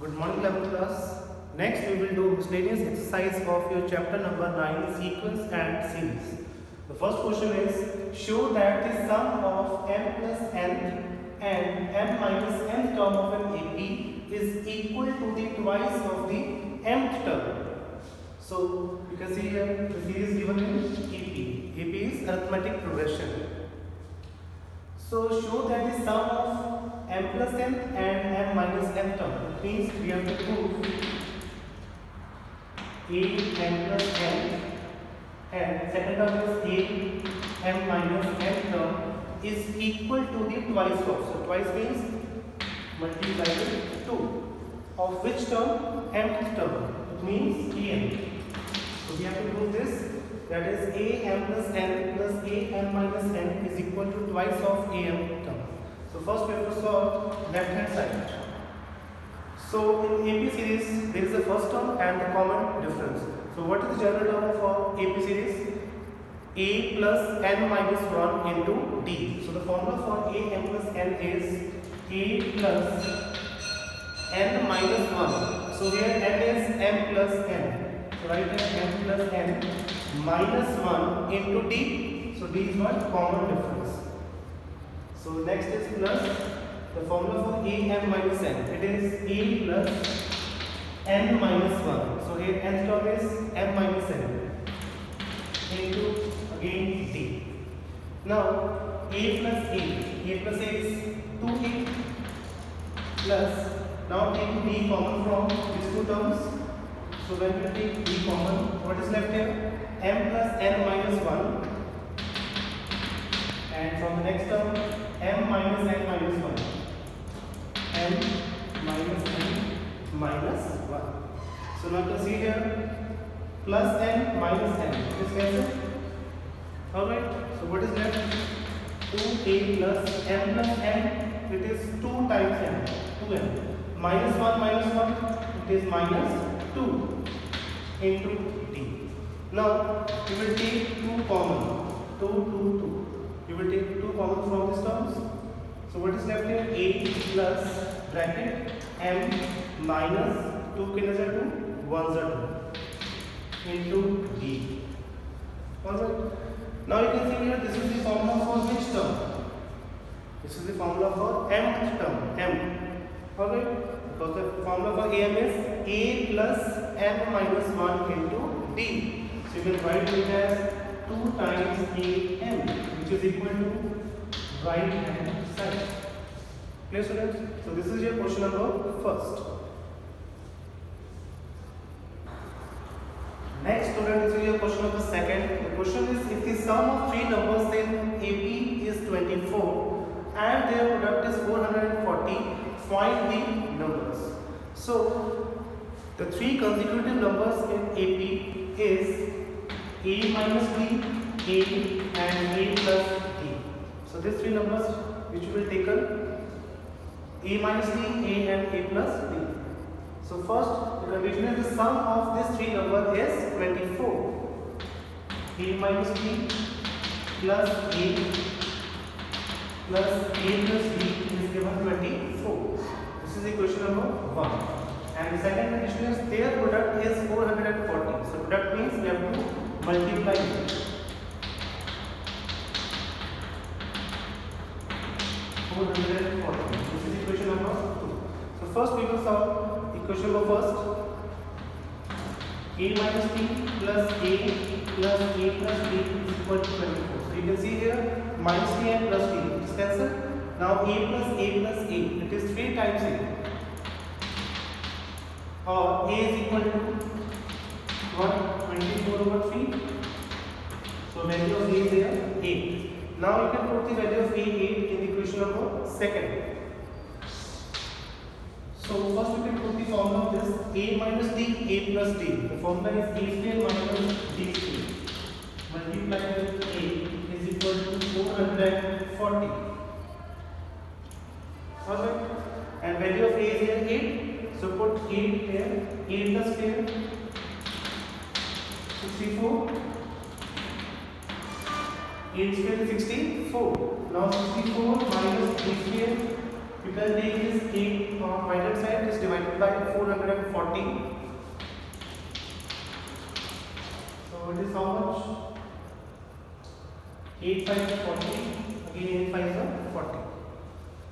Good morning, 11th class. Next, we will do miscellaneous exercise of your chapter number 9, sequence and series. The first question is, show that the sum of m plus n and m minus n term of an AP is equal to the twice of the mth term. So, you can see here the series given in AP. AP is arithmetic progression. So, show that the sum of m plus n and m minus n term. It means we have to prove a m plus n and second term is a m minus n term is equal to the twice of. So twice means multiplied with 2. Of which term? Mth term. It means am. So we have to prove this. That is a m plus n plus a m minus n is equal to twice of am term. So first we have to solve left hand side. So in AP series there is a first term and the common difference. So what is the general term for AP series? A plus n minus 1 into d. So the formula for a m plus n is a plus n minus 1. So here n is m plus n. So write m plus n minus 1 into d. So d is what? Common difference. So next is plus the formula for a m minus n. It is a plus n minus 1. So here nth term is m minus n into again d. Now a plus a. A plus a is 2a plus, now take b common from these two terms. So when you take b common, what is left here? M plus n minus 1. And from the next term, m minus n minus 1. M minus n minus 1. So now you can see here, plus n minus n. It is cancelled. Alright, so what is left? 2a plus m plus n. It is 2 times n. 2n. Minus 1, it is minus 2 into d. Now, you will take 2 common. 2, 2, 2. You will take 2 common from these terms. So what is left here? A plus bracket m minus 2 ke nazar 2, 1 za 2 into d. Alright. Now you can see here this is the formula for which term? This is the formula for mth term, m. Alright. Because the formula for am is a plus n minus 1 into d. So you can write it as 2 times am, which is equal to right hand side. Clear, students? So this is your question number first. Next, student, this is your question number second. The question is, if the sum of three numbers in AP is 24 and their product is 440, find the numbers. So the three consecutive numbers in AP is a minus b, a and a plus d. So these three numbers which will take a minus b, a and a plus b. So first the condition is the sum of these three numbers is 24. A minus b plus a plus b is given 24. This is equation number 1. And the second condition is their product is 440. So product means we have to multiply it. 440. This is equation number 2. So first we will solve equation number first. A minus b plus a plus b is equal to 24. So you can see here minus b and plus b is cancelled. Now a plus a, it is 3 times a. Or a is equal to 124/3. So value of a is here 8. Now you can put the value of a 8 in the equation number second. So first we can put the formula of this a minus d, a plus d. The formula is a square minus d square multiplied with a is equal to 440. Alright, and value of a is here 8. So put 8 here, 8 plus here 64. 8 square is 64. Now 64 minus 8 square, you can take this 8 on right hand side, just divide by 440. So it is how much? 8 5 40. Again 8 5 is 40.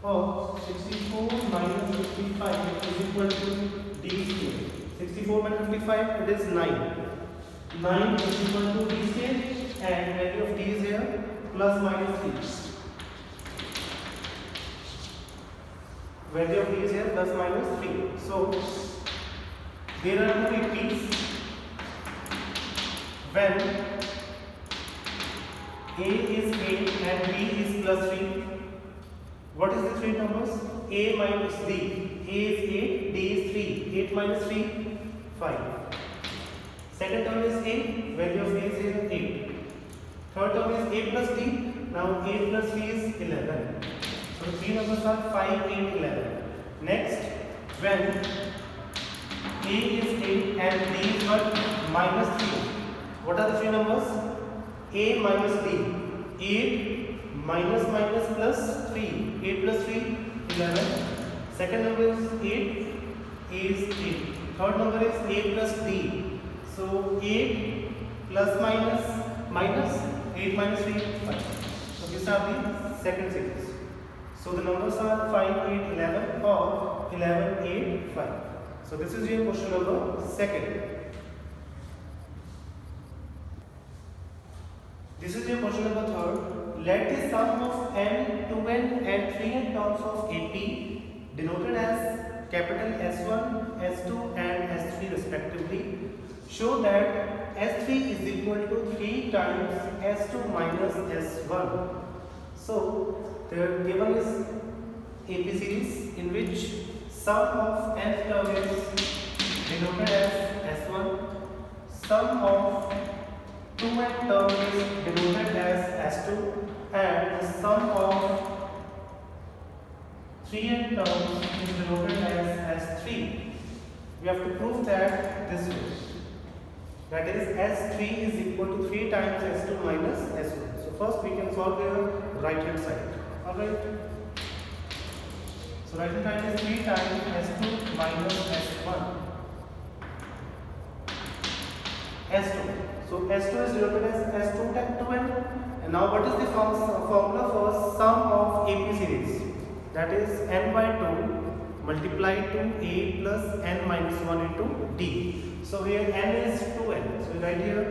Or 64 minus 55 is equal to d square. 64 minus 55, it is 9. 9 is equal to d square, and value of d is here plus minus 3. Value of d is here plus minus 3. So there are two equations when a is 8 and b is plus 3. What is the three numbers? A minus d. A is 8, d is 3. 8 minus 3, 5. Second term is a, value of a is here 8. Third term is a plus d. Now 8 plus 3 is 11. So three numbers are 5, 8, 11. Next, when a is 8 and d is what? Minus 3. What are the three numbers? A minus d. 8 minus minus plus 3. 8 plus 3, 11. Second number is 8. A is 8. Third number is a plus d. So 8 plus minus 8 minus 3, 5. So these are the second series. So the numbers are 5, 8, 11 or 11, 8, 5. So this is your question number second. This is your question number third. Let the sum of n, 2n and 3n terms of AP denoted as capital S1, S2 and S3 respectively show that S3 is equal to 3 times S2 minus S1. So the given is AP series in which sum of n term is denoted as S1, sum of 2n term is denoted as S2, and the sum of 3n terms is denoted as S3. We have to prove that this way. That is S3 is equal to 3 times S2 minus S1. So first we can solve the right hand side. Alright. So right hand side is 3 times S2 minus S1. S2. So S2 is denoted as S2 times 2n. And now what is the formula for sum of AP series? That is n by 2 multiplied to a plus n minus 1 into d. So here n is 2n. So right here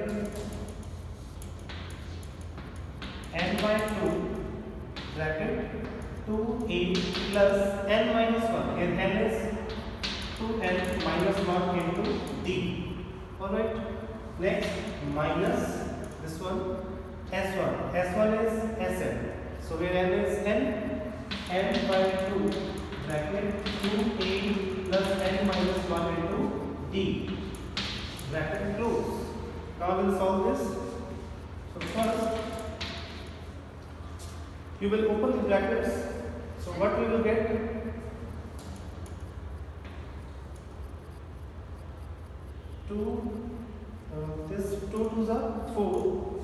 n by 2 bracket 2a plus n minus 1. Here n is 2n minus 1 into d. Alright. Next, minus this one S1. S1 is Sn. So here n is n by 2 bracket 2a plus n minus 1 into d. Bracket close. Now we will solve this. So first, you will open the brackets. So what we will get? This 2 2s are 4.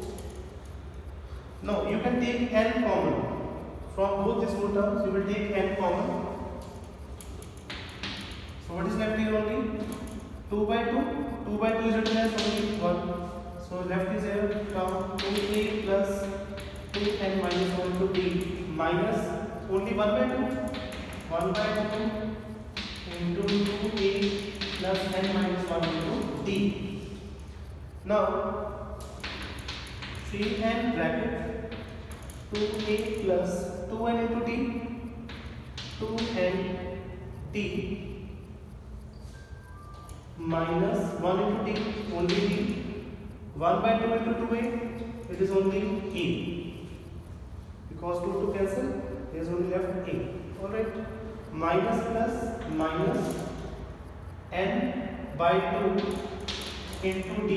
No, you can take n common. From both these two terms, you will take n common. So what is left here only? 2 by 2. 2 by 2 is written as only 1. So left is here from 2a plus 2n minus 1 to d minus only 1 by 2. 1 by 2 into 2a plus n minus 1 into d. Now 3n bracket 2a plus 2n into d 2n d minus 1 into d only d 1 by 2 into 2a it is only a because 2 to cancel there is only left a. Alright, minus plus minus n by 2 into d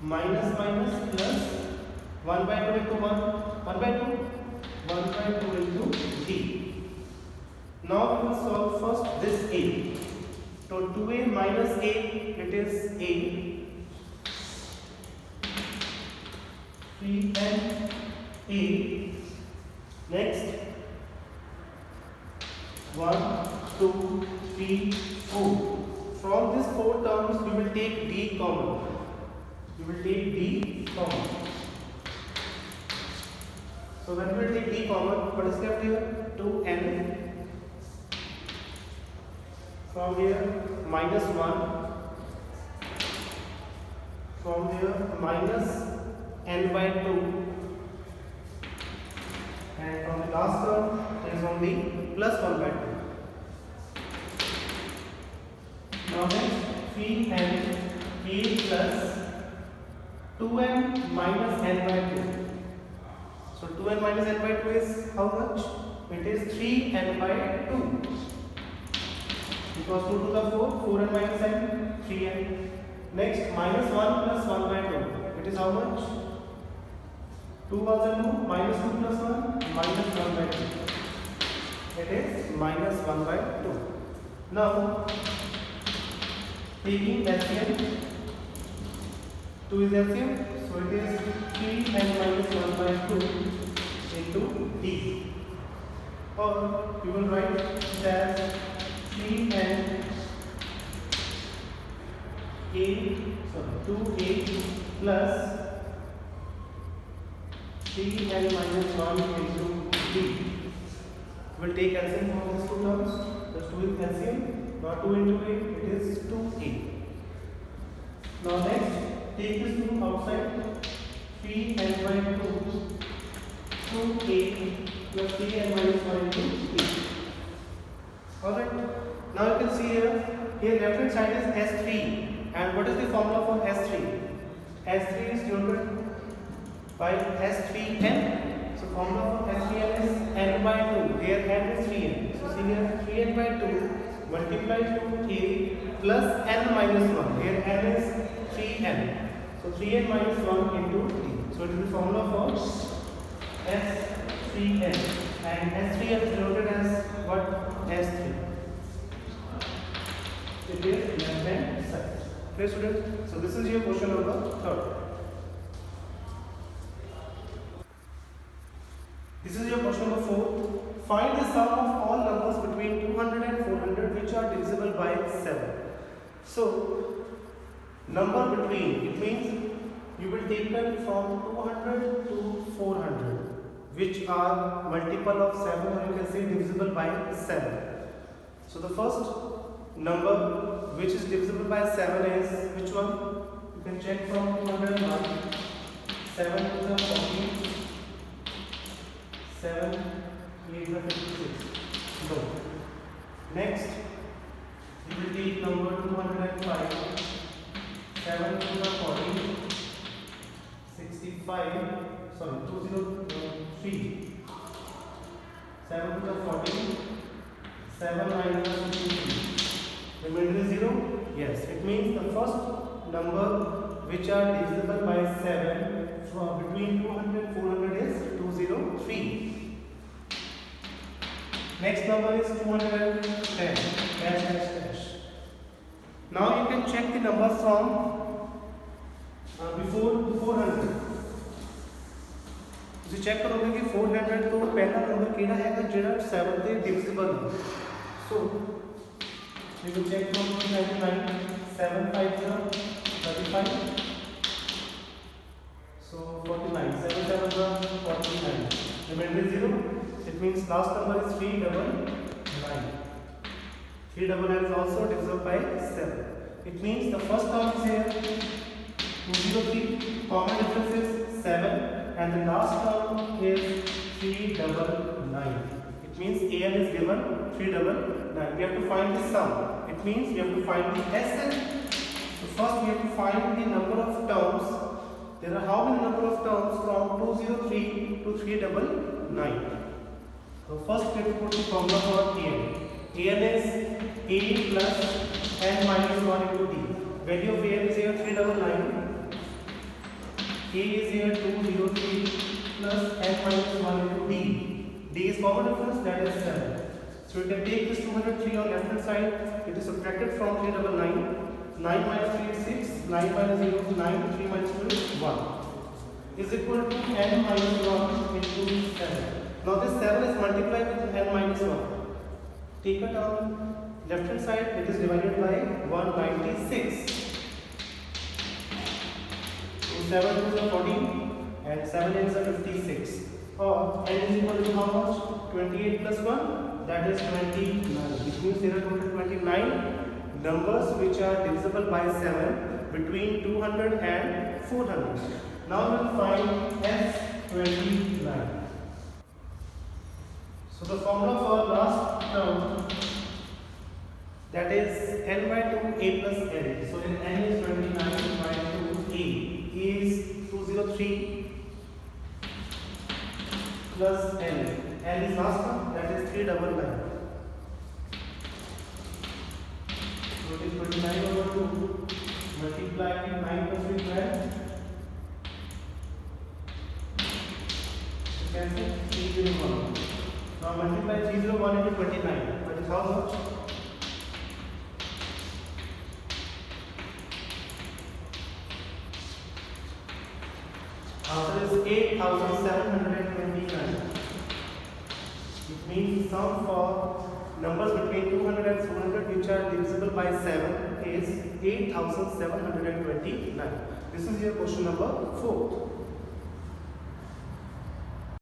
minus minus plus 1 by 2 into 1 by 2 1 by 2 into d. Now we will solve first this a. So 2a minus a, it is a 3n a. Next 1 2, 3, 4. From these 4 terms, we will take D common. We will take D common. So when we will take D common, what is left here? 2n. From here, minus 1. From here, minus n by 2. And from the last term, there is only plus 1 by 2. Now next, 3n a plus 2n minus n by 2. So 2n minus n by 2 is how much? It is 3n by 2. Because 2 to the 4, 4n minus n, 3n. Next, minus 1 plus 1 by 2. It is how much? 2 was 2, minus 2 plus 1, minus 1 by 2. It is minus 1 by 2. Now, taking LCM, 2 is LCM, so it is 3n minus 1 by 2 into D. Or you will write it as 3n 2a plus 3n minus 1 into D. We will take LCM from these two terms. That's 2 is LCM. Now 2 into a, it is 2a. Now next, take this 2 outside. 3n by 2, 2a plus 3n minus 1 into d. Alright. Now you can see here left hand side is S3. And what is the formula for S3? S3 is denoted by S3n. So formula for S3n is n by 2. Here n is 3n. So see here 3n by 2 multiplied to a plus n minus 1. Here n is 3n. So 3n minus 1 into d. So it is the formula for S3n. And S3n is denoted as what? S3. It is left hand side. Okay, students? So this is your question number 3rd. This is your question number 4. Find the sum of all numbers between 200 and 400 which are divisible by 7. So, number between, it means you will take them from 200 to 400 which are multiple of 7, or you can say divisible by 7. So the first number which is divisible by 7 is which one? You can check from 201. 7 to the 14. 7, 8 to the 56. No. Next, you will take number 205. 7 to the 14. 65. Sorry, 203. 7 to the 14. 7, 9 to the 53. Remainder is 0? Yes. It means the first number which are divisible by 7 from between 200 and 400 is 203. Next number is 210. Dash. Now you can check the numbers from before 400. ਤੁਸੀਂ check ਕਰੋਗੇ ਕਿ 400 ਤੋਂ ਪਹਿਲਾ number ਕਿਹੜਾ ਹੈਗਾ ਜਿਹੜਾ 7 ਦੇ divisible ਹੈ. ਸੋ we will check from 299. 7 5 0 35. So 49. 7 7 0 49. Remainder is 0. It means last number is 399. 399 is also divisible by 7. It means the first term is here 203. Common difference is 7. And the last term is 399. It means an is given 399. We have to find the sum. It means we have to find the SN. So first we have to find the number of terms. There are how many number of terms from 203 to 399. So first we have to put the formula for an. An is a plus n minus 1 into d. Value of an is here 399. A is here 203 plus n minus 1 into d. D is common difference, that is 7. So you can take this 203 on left hand side. It is subtracted from 399. 9 minus 3 is 6. 9 minus 0 is 9. 3 minus 2 is 1. Is equal to n minus 1 into 7. Now this 7 is multiplied with n minus 1. take it on left hand side, it is divided by 196. So 7 2s are 14 and 7 8s are 56. Or n is equal to how much? 28 plus 1, that is 29. Which means there are total 29 numbers which are divisible by 7 between 200 and 400. Now we will find S29. So the formula for last term, that is n by 2 a plus n. So in n is 29 by 2 a is 203 plus n. N is last one, that is 399. So it is 29 over 2 multiply 9 plus 3 12. You can say 301. Now multiply 301 into 29. That is how much? Answer is 8,729. It means sum for numbers between 200 and 400 which are divisible by 7 is 8,729. This is your question number 4.